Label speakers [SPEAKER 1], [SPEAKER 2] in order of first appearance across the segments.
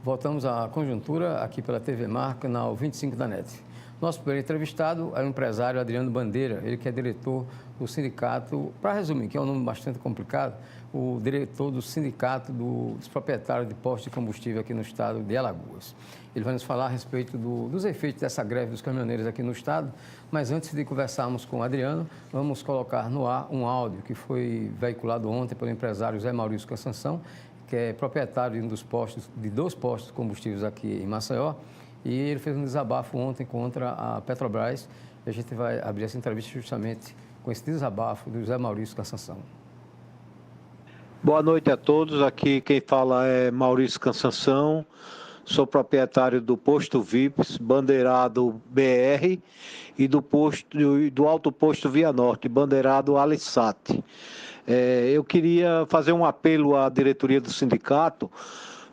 [SPEAKER 1] Voltamos à conjuntura aqui pela TV Mar, canal 25 da NET. Nosso primeiro entrevistado é o empresário Adriano Bandeira, ele que é diretor do sindicato, para resumir, que é um nome bastante complicado, o diretor do sindicato dos proprietários de postos de combustível aqui no estado de Alagoas. Ele vai nos falar a respeito dos efeitos dessa greve dos caminhoneiros aqui no estado, mas antes de conversarmos com o Adriano, vamos colocar no ar um áudio que foi veiculado ontem pelo empresário Zé Maurício Cansanção, que é proprietário de dois postos de combustíveis aqui em Maceió, e ele fez um desabafo ontem contra a Petrobras, e a gente vai abrir essa entrevista justamente com esse desabafo do Zé Maurício Cansanção.
[SPEAKER 2] Boa noite a todos, aqui quem fala é Maurício Cansanção, sou proprietário do posto VIPs, bandeirado BR, e do Alto Posto Via Norte, bandeirado Alissat. Eu queria fazer um apelo à diretoria do sindicato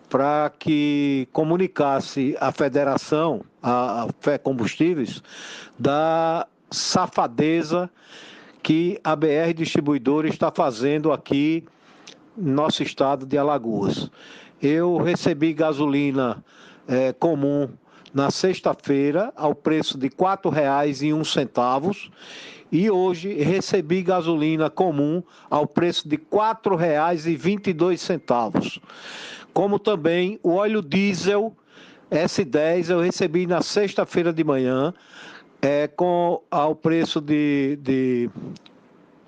[SPEAKER 2] para que comunicasse à federação, a Fé Combustíveis, da safadeza que a BR Distribuidora está fazendo aqui no nosso estado de Alagoas. Eu recebi gasolina comum na sexta-feira ao preço de R$ 4,01 e hoje recebi gasolina comum ao preço de R$ 4,22. Como também o óleo diesel S10 eu recebi na sexta-feira de manhã ao preço de R$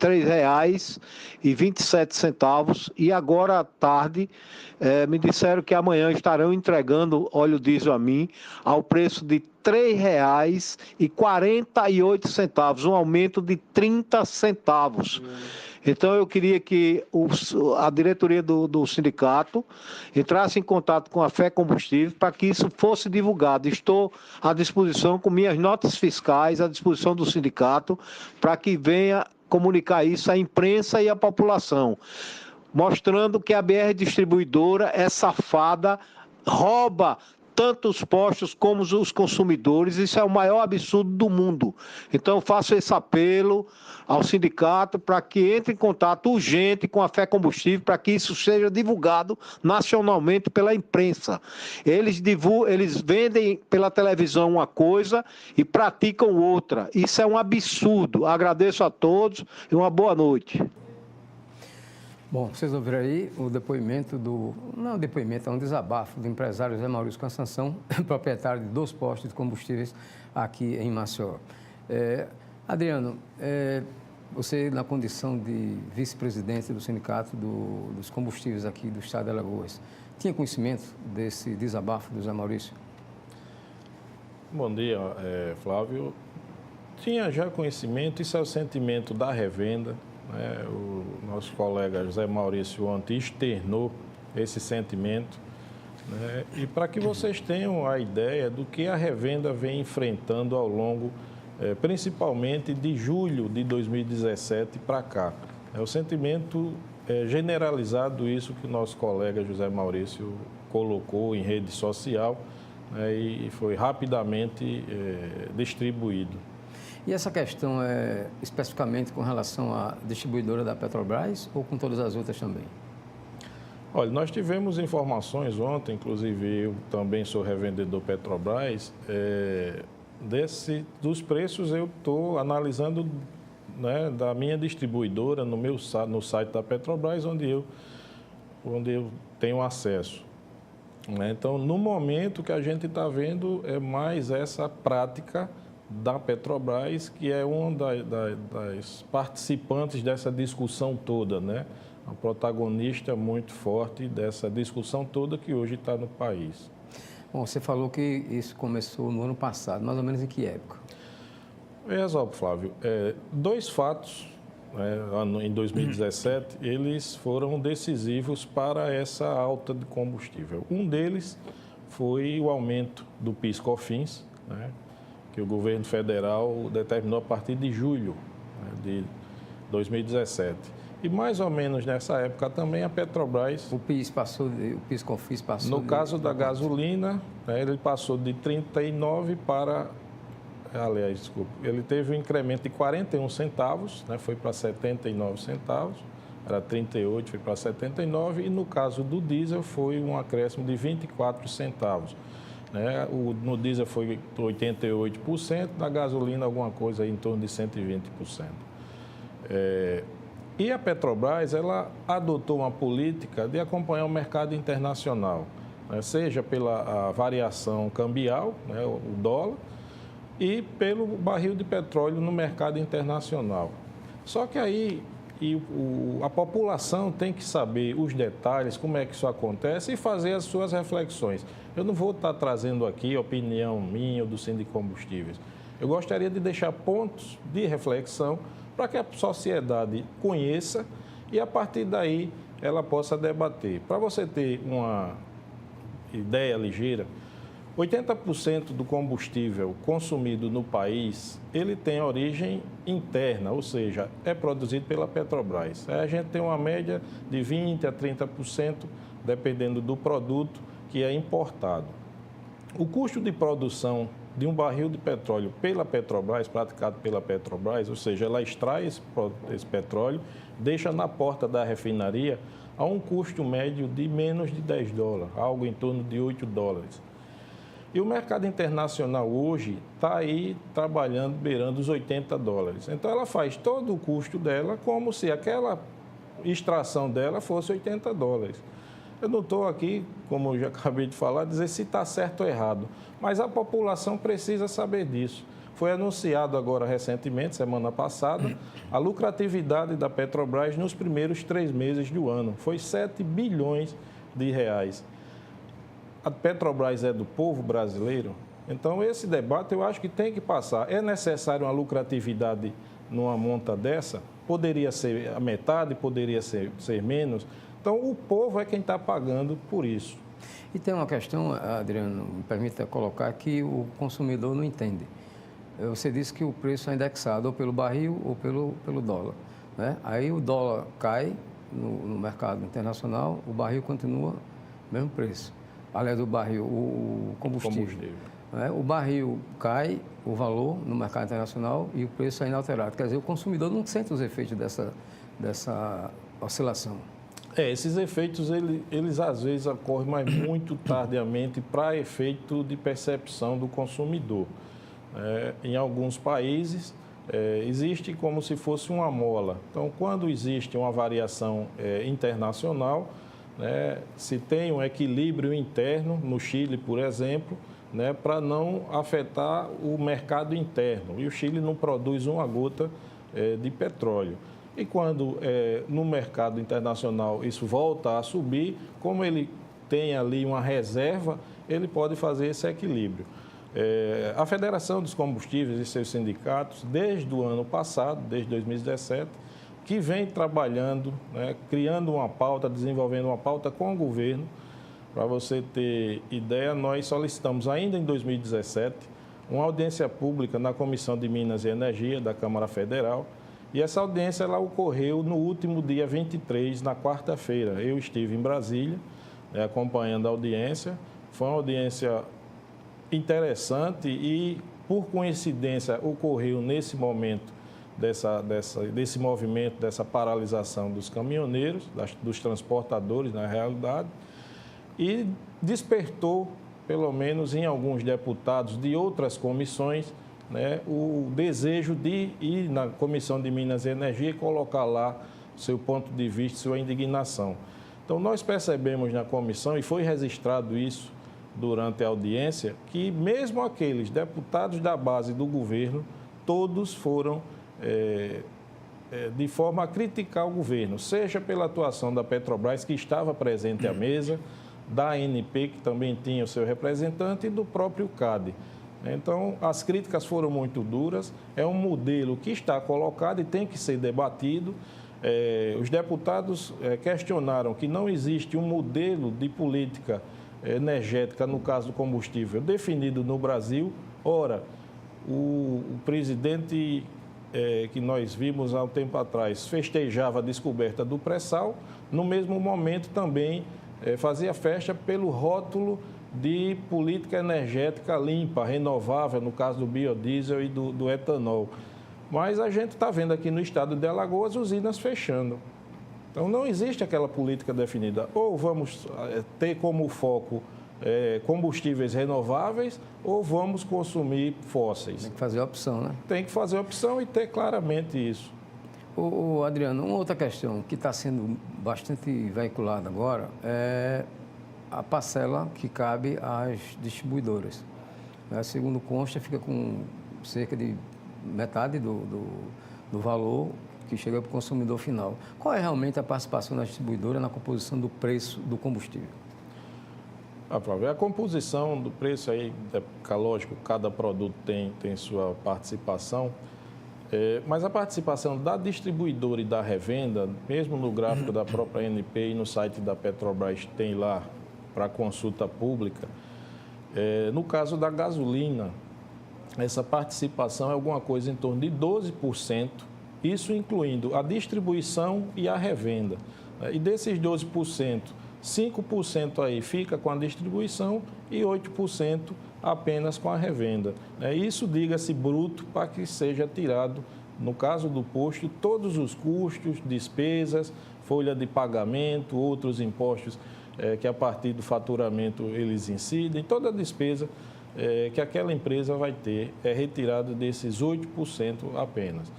[SPEAKER 2] 3,27 e agora à tarde me disseram que amanhã estarão entregando óleo diesel a mim ao preço de R$ 3,48, um aumento de 30 centavos. Então eu queria que a diretoria do sindicato entrasse em contato com a Fé Combustível para que isso fosse divulgado. Estou à disposição com minhas notas fiscais, à disposição do sindicato, para que venha comunicar isso à imprensa e à população, mostrando que a BR Distribuidora é safada, rouba tanto os postos como os consumidores. Isso é o maior absurdo do mundo. Então, faço esse apelo ao sindicato para que entre em contato urgente com a Fé Combustível para que isso seja divulgado nacionalmente pela imprensa. Eles vendem pela televisão uma coisa e praticam outra. Isso é um absurdo. Agradeço a todos e uma boa noite.
[SPEAKER 1] Bom, vocês ouviram aí o depoimento não é um depoimento, é um desabafo do empresário Zé Maurício Cansanção, proprietário de dois postos de combustíveis aqui em Maceió. Adriano, você na condição de vice-presidente do sindicato dos combustíveis aqui do estado de Alagoas, tinha conhecimento desse desabafo do Zé Maurício?
[SPEAKER 3] Bom dia, Flávio. Tinha já conhecimento, isso é o sentimento da revenda. O nosso colega José Maurício ontem externou esse sentimento, e para que vocês tenham a ideia do que a revenda vem enfrentando ao longo, principalmente de julho de 2017 para cá. É o sentimento generalizado, isso que o nosso colega José Maurício colocou em rede social, e foi rapidamente distribuído.
[SPEAKER 1] E essa questão é especificamente com relação à distribuidora da Petrobras ou com todas as outras também?
[SPEAKER 3] Olha, nós tivemos informações ontem, inclusive eu também sou revendedor Petrobras, dos preços eu estou analisando, da minha distribuidora no site da Petrobras, onde eu tenho acesso. Então, no momento que a gente está vendo é mais essa prática da Petrobras, que é uma das participantes dessa discussão toda, uma protagonista muito forte dessa discussão toda que hoje está no país.
[SPEAKER 1] Bom, você falou que isso começou no ano passado, mais ou menos em que época?
[SPEAKER 3] Exato, Flávio. Dois fatos, em 2017, eles foram decisivos para essa alta de combustível. Um deles foi o aumento do PIS/COFINS, que o governo federal determinou a partir de julho de 2017. E mais ou menos nessa época também a Petrobras...
[SPEAKER 1] O PIS/COFINS passou...
[SPEAKER 3] No caso da gasolina, ele passou de 39 para... Aliás, desculpa, ele teve um incremento de 41 centavos, foi para 79 centavos. era 38, foi para 79, e no caso do diesel foi um acréscimo de 24 centavos. Né? No diesel foi 88%, na gasolina alguma coisa aí em torno de 120%. E a Petrobras, ela adotou uma política de acompanhar o mercado internacional, né? Seja pela variação cambial, né? O dólar, e pelo barril de petróleo no mercado internacional. Só que aí a população tem que saber os detalhes, como é que isso acontece e fazer as suas reflexões. Eu não vou estar trazendo aqui opinião minha ou do Sindicombustíveis. Eu gostaria de deixar pontos de reflexão para que a sociedade conheça e, a partir daí, ela possa debater. Para você ter uma ideia ligeira, 80% do combustível consumido no país, ele tem origem interna, ou seja, é produzido pela Petrobras. Aí a gente tem uma média de 20% a 30%, dependendo do produto que é importado. O custo de produção de um barril de petróleo pela Petrobras, praticado pela Petrobras, ou seja, ela extrai esse petróleo, deixa na porta da refinaria a um custo médio de menos de $10, algo em torno de $8. E o mercado internacional hoje está aí trabalhando, beirando os $80. Então, ela faz todo o custo dela como se aquela extração dela fosse $80. Eu não estou aqui, como eu já acabei de falar, dizer se está certo ou errado, mas a população precisa saber disso. Foi anunciado agora recentemente, semana passada, a lucratividade da Petrobras nos primeiros 3 meses do ano. Foi 7 bilhões de reais. A Petrobras é do povo brasileiro, então esse debate eu acho que tem que passar. É necessário uma lucratividade numa monta dessa? Poderia ser a metade, poderia ser menos. Então o povo é quem está pagando por isso.
[SPEAKER 1] E tem uma questão, Adriano, me permita colocar, que o consumidor não entende. Você disse que o preço é indexado ou pelo barril ou pelo dólar, né? Aí o dólar cai no mercado internacional, o barril continua o mesmo preço. Aliás, do barril, o combustível. Né? O barril cai, o valor no mercado internacional e o preço é inalterado. Quer dizer, o consumidor não sente os efeitos dessa oscilação.
[SPEAKER 3] Esses efeitos, eles às vezes ocorrem, mas muito tardiamente para efeito de percepção do consumidor. Em alguns países, existe como se fosse uma mola. Então, quando existe uma variação internacional, né, se tem um equilíbrio interno, no Chile, por exemplo, né, para não afetar o mercado interno. E o Chile não produz uma gota de petróleo. E quando no mercado internacional isso volta a subir, como ele tem ali uma reserva, ele pode fazer esse equilíbrio. A Federação dos Combustíveis e seus sindicatos, desde o ano passado, desde 2017, que vem trabalhando, né, criando uma pauta, desenvolvendo uma pauta com o governo. Para você ter ideia, nós solicitamos ainda em 2017 uma audiência pública na Comissão de Minas e Energia da Câmara Federal. E essa audiência ela ocorreu no último dia 23, na quarta-feira. Eu estive em Brasília, acompanhando a audiência. Foi uma audiência interessante e, por coincidência, ocorreu nesse momento desse movimento, dessa paralisação dos caminhoneiros, dos transportadores, na realidade, e despertou, pelo menos em alguns deputados de outras comissões, né, o desejo de ir na Comissão de Minas e Energia e colocar lá seu ponto de vista, sua indignação. Então, nós percebemos na comissão, e foi registrado isso durante a audiência, que mesmo aqueles deputados da base do governo, todos foram de forma a criticar o governo, seja pela atuação da Petrobras, que estava presente à mesa, da ANP, que também tinha o seu representante, e do próprio CAD. Então, as críticas foram muito duras, é um modelo que está colocado e tem que ser debatido. Os deputados questionaram que não existe um modelo de política energética, no caso do combustível, definido no Brasil. Ora, o presidente que nós vimos há um tempo atrás festejava a descoberta do pré-sal, no mesmo momento também fazia festa pelo rótulo de política energética limpa, renovável, no caso do biodiesel e do etanol. Mas a gente está vendo aqui no estado de Alagoas usinas fechando. Então, não existe aquela política definida. Ou vamos ter como foco combustíveis renováveis ou vamos consumir fósseis.
[SPEAKER 1] Tem que fazer a opção, né?
[SPEAKER 3] Tem que fazer a opção e ter claramente isso.
[SPEAKER 1] Adriano, uma outra questão que está sendo bastante veiculada agora é a parcela que cabe às distribuidoras. Segundo consta, fica com cerca de metade do valor que chega para o consumidor final. Qual é realmente a participação da distribuidora na composição do preço do combustível?
[SPEAKER 3] A composição do preço aí, lógico, cada produto tem sua participação, mas a participação da distribuidora e da revenda, mesmo no gráfico da própria ANP e no site da Petrobras tem lá para consulta pública, no caso da gasolina, essa participação é alguma coisa em torno de 12%, isso incluindo a distribuição e a revenda. E desses 12%, 5% aí fica com a distribuição e 8% apenas com a revenda. Isso, diga-se, bruto, para que seja tirado, no caso do posto, todos os custos, despesas, folha de pagamento, outros impostos que a partir do faturamento eles incidem, toda a despesa que aquela empresa vai ter é retirada desses 8% apenas.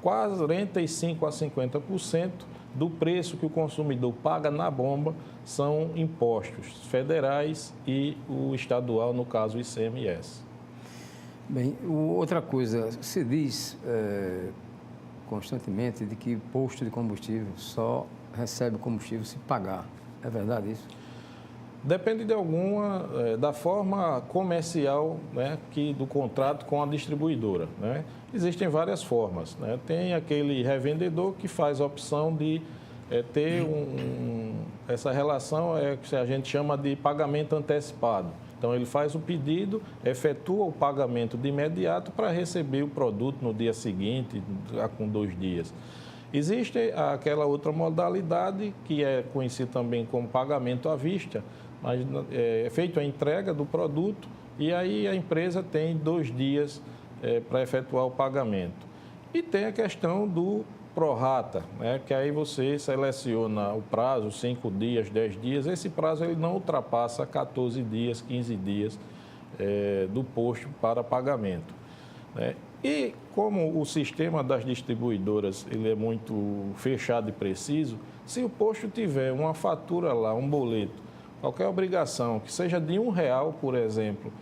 [SPEAKER 3] Quase 45% a 50% do preço que o consumidor paga na bomba são impostos federais e o estadual, no caso, o ICMS.
[SPEAKER 1] Bem, outra coisa, se diz constantemente de que posto de combustível só recebe combustível se pagar. É verdade isso?
[SPEAKER 3] Depende da forma comercial, né, do contrato com a distribuidora, né? Existem várias formas, né? Tem aquele revendedor que faz a opção de ter essa relação que a gente chama de pagamento antecipado. Então, ele faz o pedido, efetua o pagamento de imediato para receber o produto no dia seguinte, com 2 dias. Existe aquela outra modalidade, que é conhecida também como pagamento à vista, mas é feita a entrega do produto e aí a empresa tem 2 dias para efetuar o pagamento. E tem a questão do prorata, né, que aí você seleciona o prazo, 5 dias, 10 dias. Esse prazo ele não ultrapassa 14 dias, 15 dias do posto para pagamento, né? E como o sistema das distribuidoras ele é muito fechado e preciso, se o posto tiver uma fatura lá, um boleto, qualquer obrigação que seja de R$1, por exemplo,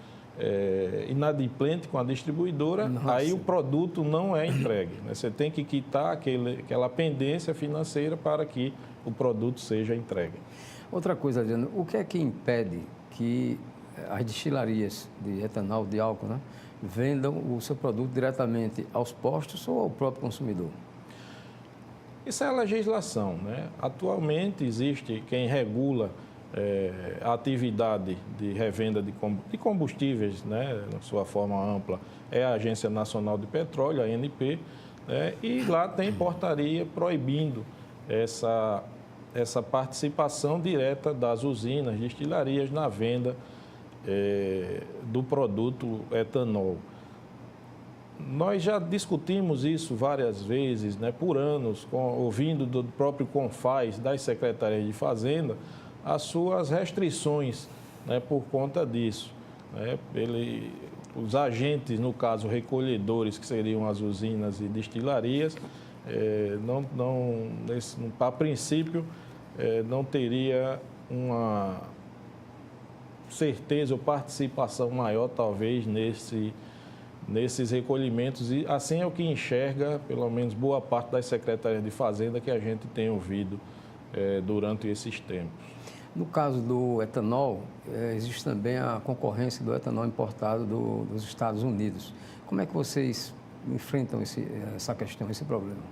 [SPEAKER 3] inadimplente com a distribuidora, Nossa. Aí o produto não é entregue, né? Você tem que quitar aquela pendência financeira para que o produto seja entregue.
[SPEAKER 1] Outra coisa, Adriano, o que é que impede que as destilarias de etanol, de álcool, né, vendam o seu produto diretamente aos postos ou ao próprio consumidor?
[SPEAKER 3] Isso é a legislação, né? Atualmente existe quem regula a atividade de revenda de combustíveis, né, na sua forma ampla, é a Agência Nacional de Petróleo, a ANP, né, e lá tem portaria proibindo essa participação direta das usinas, destilarias na venda do produto etanol. Nós já discutimos isso várias vezes, né, por anos, ouvindo do próprio CONFAZ, das secretarias de Fazenda, as suas restrições, né, por conta disso, né? Os agentes, no caso, recolhedores, que seriam as usinas e destilarias, a princípio, não teria uma certeza ou participação maior, talvez, nesses recolhimentos, e assim é o que enxerga, pelo menos, boa parte das secretarias de Fazenda que a gente tem ouvido durante esses tempos.
[SPEAKER 1] No caso do etanol, existe também a concorrência do etanol importado dos Estados Unidos. Como é que vocês enfrentam essa questão, esse problema?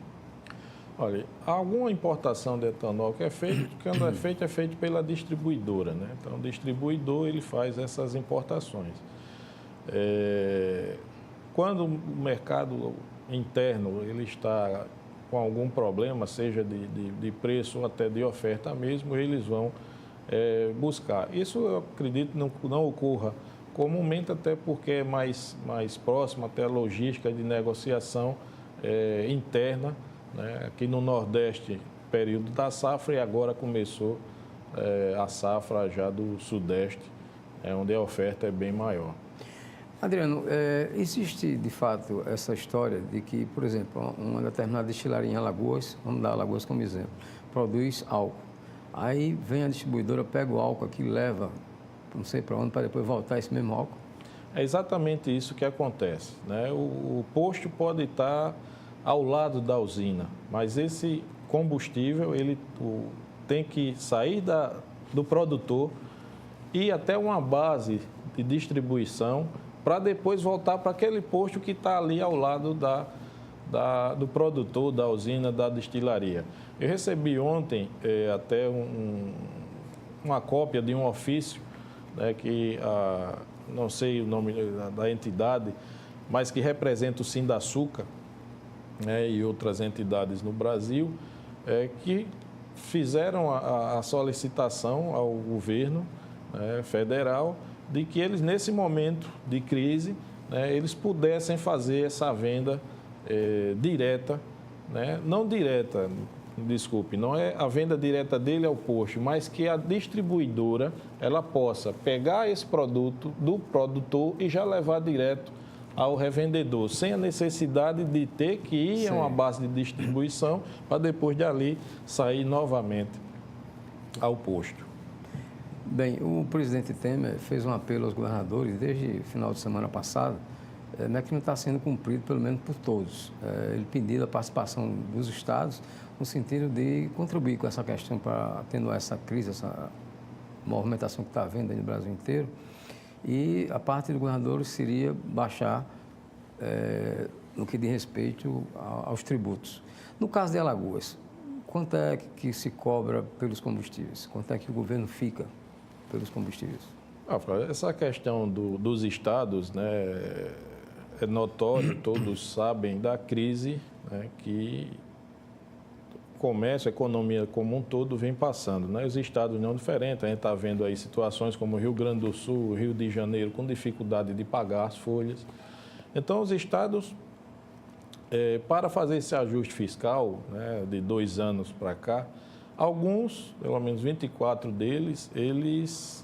[SPEAKER 3] Olha, alguma importação de etanol que é feito, quando é feito pela distribuidora, né? Então, o distribuidor ele faz essas importações. Quando o mercado interno ele está com algum problema, seja de preço ou até de oferta mesmo, eles vão buscar. Isso eu acredito não ocorra comumente, até porque é mais próximo até a logística de negociação interna, né? Aqui no Nordeste período da safra e agora começou a safra já do Sudeste, onde a oferta é bem maior.
[SPEAKER 1] Adriano, existe de fato essa história de que, por exemplo, uma determinada destilaria em Alagoas, vamos dar Alagoas como exemplo, produz álcool. Aí vem a distribuidora, pega o álcool aqui e leva, não sei para onde, para depois voltar esse mesmo álcool?
[SPEAKER 3] É exatamente isso que acontece, né? O posto pode estar ao lado da usina, mas esse combustível ele tem que sair do produtor e até uma base de distribuição para depois voltar para aquele posto que está ali ao lado do produtor, da usina, da destilaria. Eu recebi ontem até uma cópia de um ofício, né, que não sei o nome da entidade, mas que representa o Sindaçuca, né, e outras entidades no Brasil, que fizeram a solicitação ao governo federal de que eles, nesse momento de crise, né, eles pudessem fazer essa venda direta, né, não direta, desculpe, não é a venda direta dele ao posto, mas que a distribuidora ela possa pegar esse produto do produtor e já levar direto ao revendedor, sem a necessidade de ter que ir a uma base de distribuição para depois dali sair novamente ao posto.
[SPEAKER 1] Bem, o presidente Temer fez um apelo aos governadores desde o final de semana passado, que não está sendo cumprido, pelo menos por todos. Ele pediu a participação dos estados no sentido de contribuir com essa questão para tendo essa crise, essa movimentação que está havendo aí no Brasil inteiro. E a parte do governador seria baixar no que diz respeito aos tributos. No caso de Alagoas, quanto é que se cobra pelos combustíveis? Quanto é que o governo fica pelos combustíveis?
[SPEAKER 3] Essa questão dos estados, né, é notório, todos sabem da crise, né, que o comércio, a economia como um todo vem passando, né? Os estados não diferentes, a gente está vendo aí situações como o Rio Grande do Sul, Rio de Janeiro, com dificuldade de pagar as folhas. Então, os estados, para fazer esse ajuste fiscal, né, de 2 anos para cá, alguns, pelo menos 24 deles, eles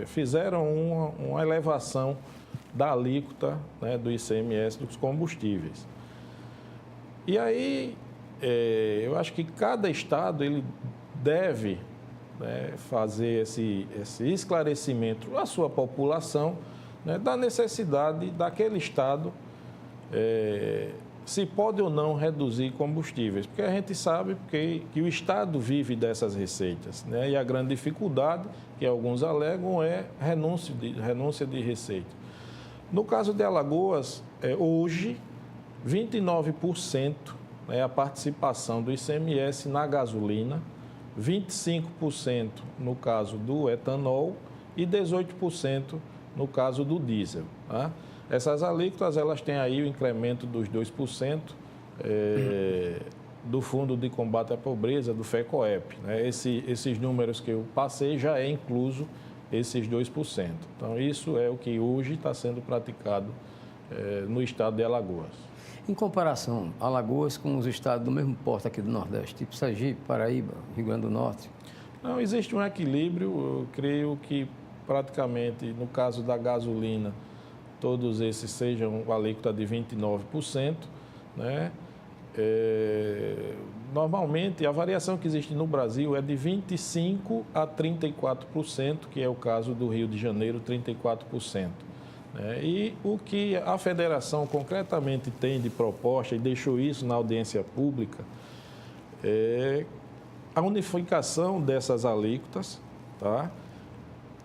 [SPEAKER 3] fizeram uma elevação da alíquota, né, do ICMS dos combustíveis. E aí, eu acho que cada estado ele deve, né, fazer esse esclarecimento à sua população, né, da necessidade daquele estado se pode ou não reduzir combustíveis, porque a gente sabe que o Estado vive dessas receitas, né? E a grande dificuldade, que alguns alegam, é renúncia de receita. No caso de Alagoas, hoje, 29% é a participação do ICMS na gasolina, 25% no caso do etanol e 18% no caso do diesel, tá? Essas alíquotas, elas têm aí o incremento dos 2% do Fundo de Combate à Pobreza, do FECOEP, né? Esses números que eu passei já é incluso esses 2%. Então, isso é o que hoje está sendo praticado no estado de Alagoas.
[SPEAKER 1] Em comparação, Alagoas com os estados do mesmo porte aqui do Nordeste, tipo Sergipe, Paraíba, Rio Grande do Norte?
[SPEAKER 3] Não, existe um equilíbrio. Eu creio que praticamente, no caso da gasolina, todos esses sejam a alíquota de 29%, né? Normalmente, a variação que existe no Brasil é de 25% a 34%, que é o caso do Rio de Janeiro, 34%. Né? E o que a federação concretamente tem de proposta, e deixou isso na audiência pública, é a unificação dessas alíquotas, tá?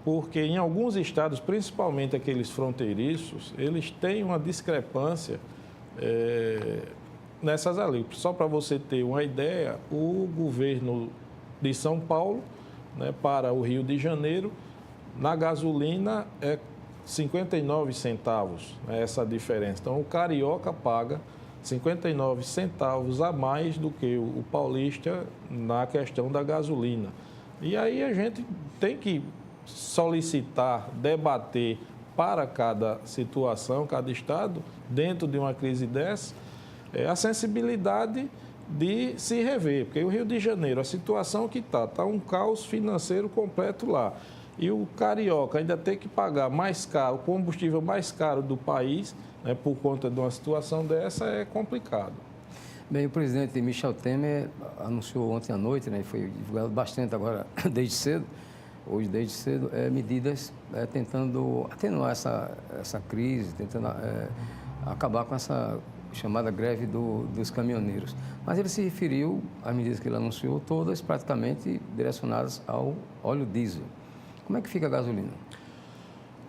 [SPEAKER 3] Porque em alguns estados, principalmente aqueles fronteiriços, eles têm uma discrepância nessas alíquotas. Só para você ter uma ideia, o governo de São Paulo, né, para o Rio de Janeiro, na gasolina é 59 centavos, né, essa diferença. Então, o carioca paga 59 centavos a mais do que o paulista na questão da gasolina. E aí a gente tem que solicitar, debater para cada situação, cada estado, dentro de uma crise dessa, a sensibilidade de se rever, porque o Rio de Janeiro, a situação que está um caos financeiro completo lá. E o carioca ainda tem que pagar mais caro, o combustível mais caro do país, né, por conta de uma situação dessa, é complicado.
[SPEAKER 1] Bem, o presidente Michel Temer anunciou ontem à noite, né, e foi divulgado bastante agora, desde cedo, medidas tentando atenuar essa crise, tentando acabar com essa chamada greve dos caminhoneiros. Mas ele se referiu às medidas que ele anunciou, todas praticamente direcionadas ao óleo diesel. Como é que fica a gasolina?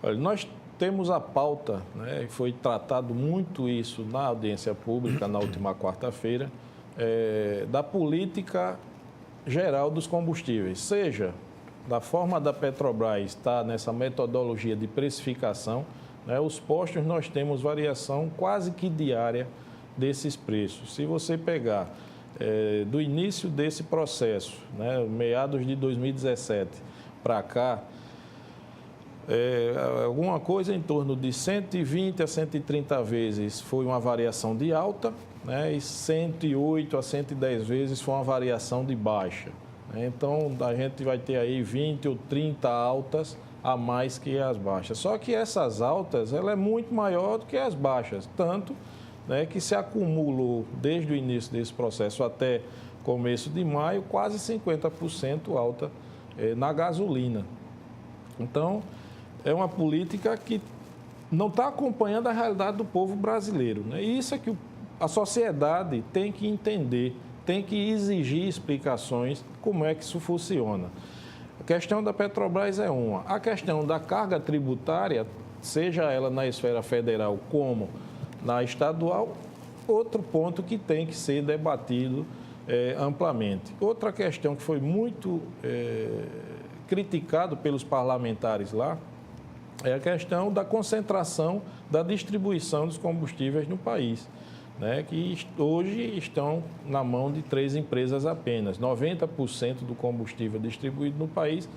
[SPEAKER 3] Olha, nós temos a pauta, né, e foi tratado muito isso na audiência pública na última quarta-feira, da política geral dos combustíveis, seja da forma da Petrobras estar nessa metodologia de precificação, né, os postos nós temos variação quase que diária desses preços. Se você pegar do início desse processo, né, meados de 2017 para cá, alguma coisa em torno de 120 a 130 vezes foi uma variação de alta, né, e 108 a 110 vezes foi uma variação de baixa. Então, a gente vai ter aí 20 ou 30 altas a mais que as baixas. Só que essas altas, ela é muito maior do que as baixas, tanto, né, que se acumulou desde o início desse processo até começo de maio, quase 50% alta na gasolina. Então, é uma política que não está acompanhando a realidade do povo brasileiro, né? E isso é que a sociedade tem que entender, tem que exigir explicações como é que isso funciona. A questão da Petrobras é uma. A questão da carga tributária, seja ela na esfera federal como na estadual, outro ponto que tem que ser debatido amplamente. Outra questão que foi muito criticado pelos parlamentares lá é a questão da concentração da distribuição dos combustíveis no país, né, que hoje estão na mão de 3 empresas apenas. 90% do combustível distribuído no país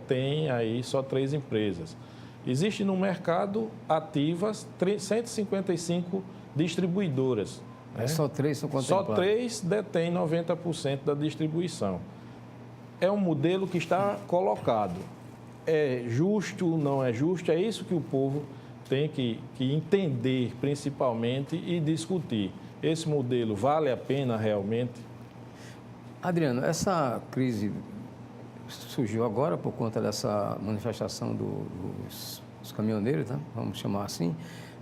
[SPEAKER 3] tem aí só 3 empresas. Existe no mercado ativas 155 distribuidoras. Né?
[SPEAKER 1] Só 3 são contempladas.
[SPEAKER 3] Só 3 detêm 90% da distribuição. É um modelo que está colocado. É justo, não é justo? É isso que o povo tem que entender, principalmente, e discutir. Esse modelo vale a pena realmente?
[SPEAKER 1] Adriano, essa crise surgiu agora por conta dessa manifestação dos caminhoneiros, né? Vamos chamar assim,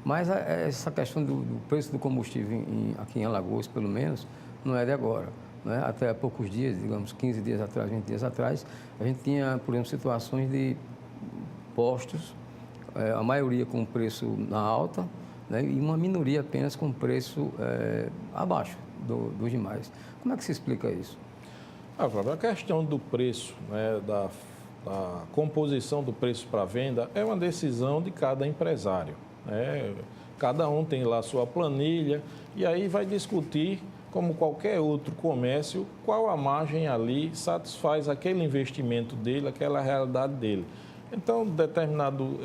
[SPEAKER 1] mas essa questão do preço do combustível aqui em Alagoas, pelo menos, não é de agora. Né? Até há poucos dias, digamos 15 dias atrás, 20 dias atrás, a gente tinha, por exemplo, situações de postos, a maioria com preço na alta, né? E uma minoria apenas com preço abaixo dos demais. Como é que se explica isso?
[SPEAKER 3] A questão do preço, né, da composição do preço para venda é uma decisão de cada empresário. Né? Cada um tem lá a sua planilha e aí vai discutir, como qualquer outro comércio, qual a margem ali satisfaz aquele investimento dele, aquela realidade dele. Então, determinado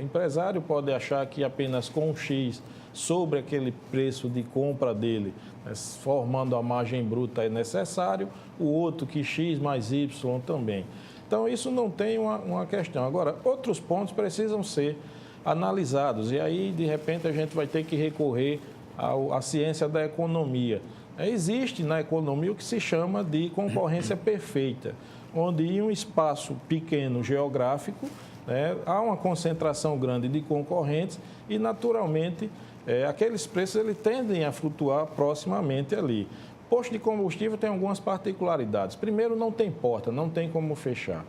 [SPEAKER 3] empresário pode achar que apenas com um X sobre aquele preço de compra dele, né, formando a margem bruta é necessário, o outro que X mais Y também. Então, isso não tem uma questão. Agora, outros pontos precisam ser analisados e aí, de repente, a gente vai ter que recorrer à ciência da economia. Existe na economia o que se chama de concorrência perfeita, onde em um espaço pequeno geográfico, né, há uma concentração grande de concorrentes e, naturalmente, aqueles preços eles tendem a flutuar proximamente ali. Posto de combustível tem algumas particularidades. Primeiro, não tem porta, não tem como fechar.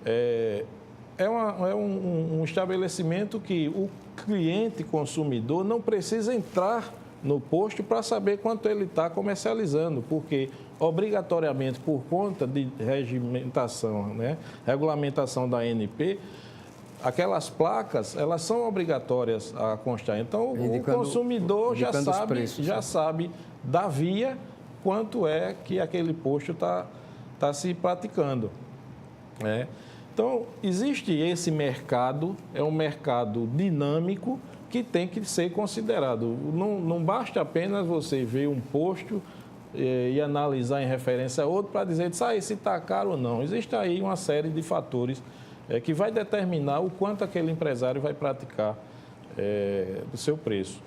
[SPEAKER 3] É um estabelecimento que o cliente consumidor não precisa entrar no posto para saber quanto ele está comercializando, porque obrigatoriamente por conta de regimentação, né, regulamentação da ANP, aquelas placas elas são obrigatórias a constar. Então o consumidor já sabe da via quanto é que aquele posto está se praticando. Né? Então existe esse mercado, é um mercado dinâmico que tem que ser considerado. Não basta apenas você ver um posto e analisar em referência a outro para dizer se está caro ou não. Existe aí uma série de fatores que vai determinar o quanto aquele empresário vai praticar do seu preço.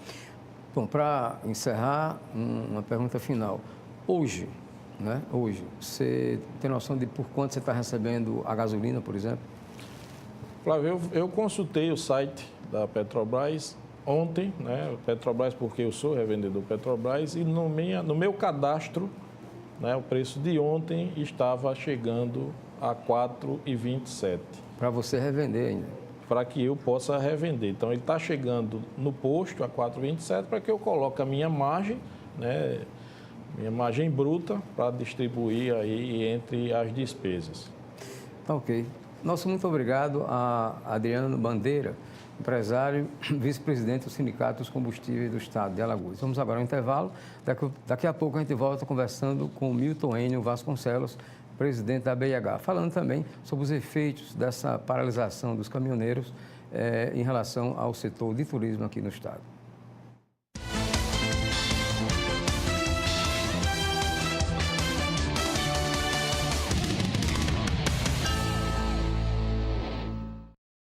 [SPEAKER 1] Bom, para encerrar, uma pergunta final. Hoje, você tem noção de por quanto você está recebendo a gasolina, por exemplo?
[SPEAKER 3] Flávio, eu consultei o site da Petrobras ontem, Petrobras porque eu sou revendedor Petrobras, e no meu cadastro, o preço de ontem estava chegando a R$ 4,27.
[SPEAKER 1] Para você revender ainda?
[SPEAKER 3] Para que eu possa revender. Então, ele está chegando no posto a R$ 4,27 para que eu coloque a minha margem, minha margem bruta, para distribuir aí entre as despesas.
[SPEAKER 1] Tá ok. Nosso muito obrigado a Adriano Bandeira, empresário, vice-presidente do Sindicato dos Combustíveis do Estado de Alagoas. Vamos agora ao intervalo. Daqui a pouco a gente volta conversando com o Milton Enio Vasconcelos, presidente da BIH, falando também sobre os efeitos dessa paralisação dos caminhoneiros em relação ao setor de turismo aqui no Estado.